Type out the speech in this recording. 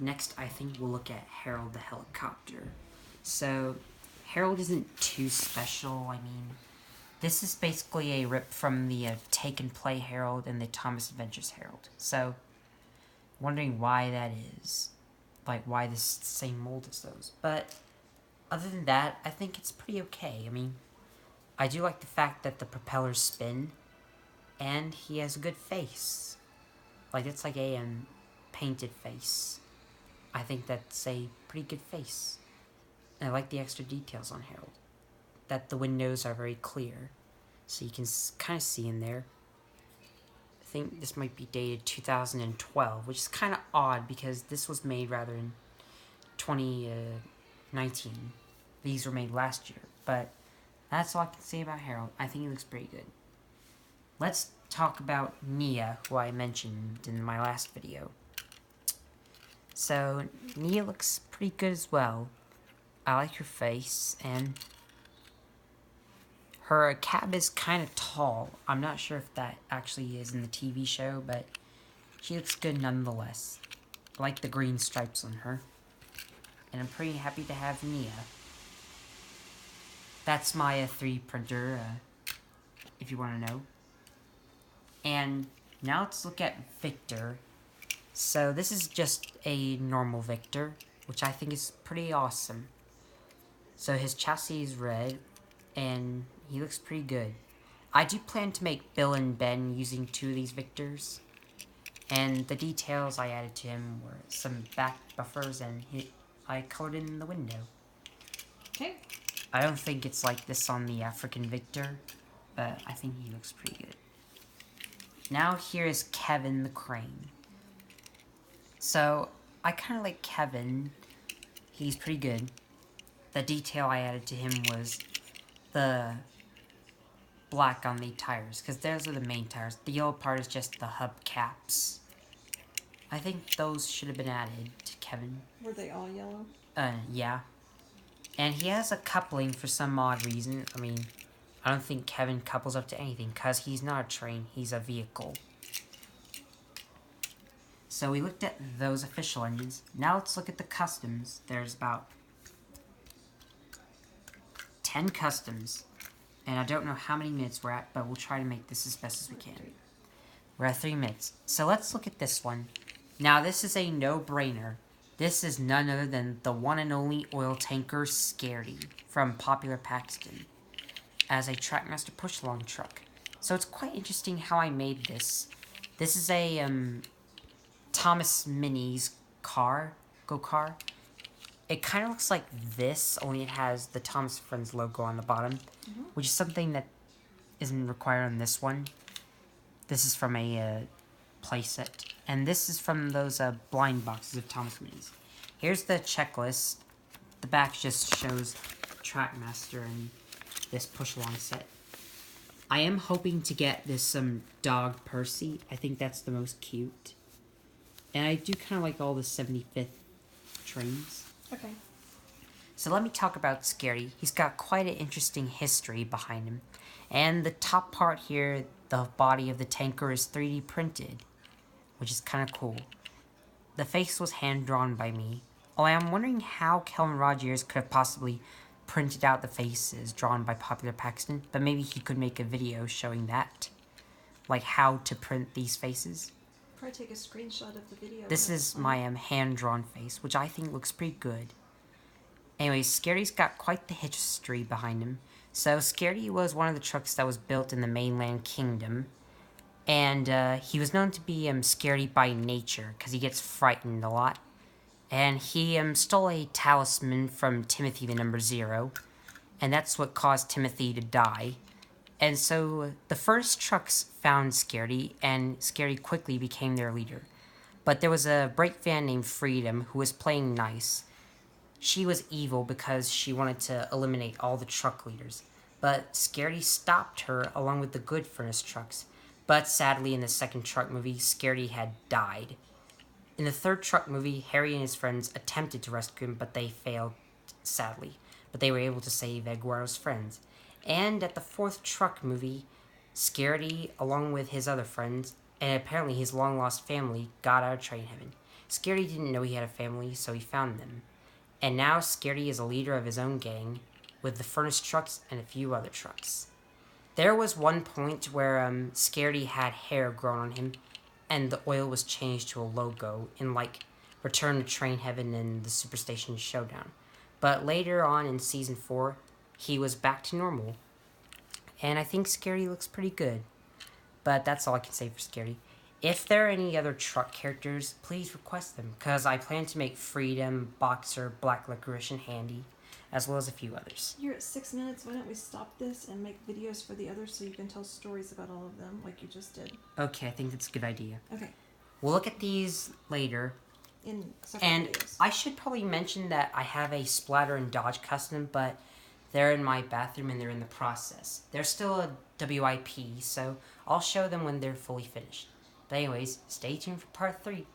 next I think we'll look at Harold the helicopter. So, Harold isn't too special. I mean, this is basically a rip from the Take and Play Harold and the Thomas Adventures Harold. So, wondering why that is. Like, why this is the same mold as those. But, other than that, I think it's pretty okay. I mean, I do like the fact that the propellers spin, and he has a good face. Like, it's like a painted face. I think that's a pretty good face. And I like the extra details on Harold. That the windows are very clear, so you can kind of see in there. I think this might be dated 2012, which is kind of odd because this was made rather in 2019. These were made last year, but that's all I can say about Harold. I think he looks pretty good. Let's talk about Nia, who I mentioned in my last video. So, Nia looks pretty good as well. I like her face, and her cab is kind of tall. I'm not sure if that actually is in the TV show, but she looks good nonetheless. I like the green stripes on her. And I'm pretty happy to have Nia. That's my 3D printer, if you want to know. And now let's look at Victor. So this is just a normal Victor, which I think is pretty awesome. So his chassis is red, and he looks pretty good. I do plan to make Bill and Ben using 2 of these Victors. And the details I added to him were some back buffers, and I colored in the window. Okay. I don't think it's like this on the African Victor, but I think he looks pretty good. Now here is Kevin the Crane. So, I kind of like Kevin. He's pretty good. The detail I added to him was the black on the tires, because those are the main tires. The yellow part is just the hub caps. I think those should have been added to Kevin. Were they all yellow? Yeah. And he has a coupling for some odd reason. I mean, I don't think Kevin couples up to anything, because he's not a train, he's a vehicle. So we looked at those official engines. Now let's look at the customs. There's about 10 customs. And I don't know how many minutes we're at, but we'll try to make this as best as we can. We're at 3 minutes. So let's look at this one. Now this is a no-brainer. This is none other than the one and only oil tanker Scaredy from Popular Paxton as a Trackmaster push-along truck. So it's quite interesting how I made this. This is a Thomas Mini's go-car. It kind of looks like this, only it has the Thomas Friends logo on the bottom, which is something that isn't required on this one. This is from a playset, and this is from those blind boxes of Thomas Minis. Here's the checklist. The back just shows Trackmaster and this push-along set. I am hoping to get this dog Percy. I think that's the most cute. And I do kind of like all the 75th trains. Okay. So let me talk about Scaredy. He's got quite an interesting history behind him. And the top part here, the body of the tanker, is 3D printed, which is kind of cool. The face was hand-drawn by me. Oh, I'm wondering how Kelvin Rogers could have possibly printed out the faces drawn by Popular Paxton, but maybe he could make a video showing that. Like how to print these faces. Probably take a screenshot of the video. This is my hand-drawn face, which I think looks pretty good. Anyways, Scaredy's got quite the history behind him. So, Scaredy was one of the trucks that was built in the mainland kingdom. And, he was known to be, Scaredy by nature, because he gets frightened a lot. And he, stole a talisman from Timothy the number 0. And that's what caused Timothy to die. And so, the first trucks found Scaredy, and Scaredy quickly became their leader. But there was a brake van named Freedom who was playing nice. She was evil because she wanted to eliminate all the truck leaders. But Scaredy stopped her along with the good furnace trucks. But sadly, in the second truck movie, Scaredy had died. In the third truck movie, Harry and his friends attempted to rescue him, but they failed, sadly. But they were able to save Eduardo's friends. And at the fourth truck movie, Scaredy, along with his other friends, and apparently his long-lost family, got out of train heaven. Scaredy didn't know he had a family, so he found them. And now Scaredy is a leader of his own gang, with the furnace trucks and a few other trucks. There was one point where Scaredy had hair grown on him, and the oil was changed to a logo in like Return to Train Heaven and the Superstation Showdown. But later on in season 4, he was back to normal. And I think Scaredy looks pretty good. But that's all I can say for Scaredy. If there are any other truck characters, please request them, because I plan to make Freedom, Boxer, Black Licorice, and Handy, as well as a few others. You're at 6 minutes. Why don't we stop this and make videos for the others so you can tell stories about all of them like you just did? Okay, I think that's a good idea. Okay. We'll look at these later. In separate And videos. I should probably mention that I have a Splatter and Dodge custom, but they're in my bathroom and they're in the process. They're still a WIP, so I'll show them when they're fully finished. But anyways, stay tuned for part 3.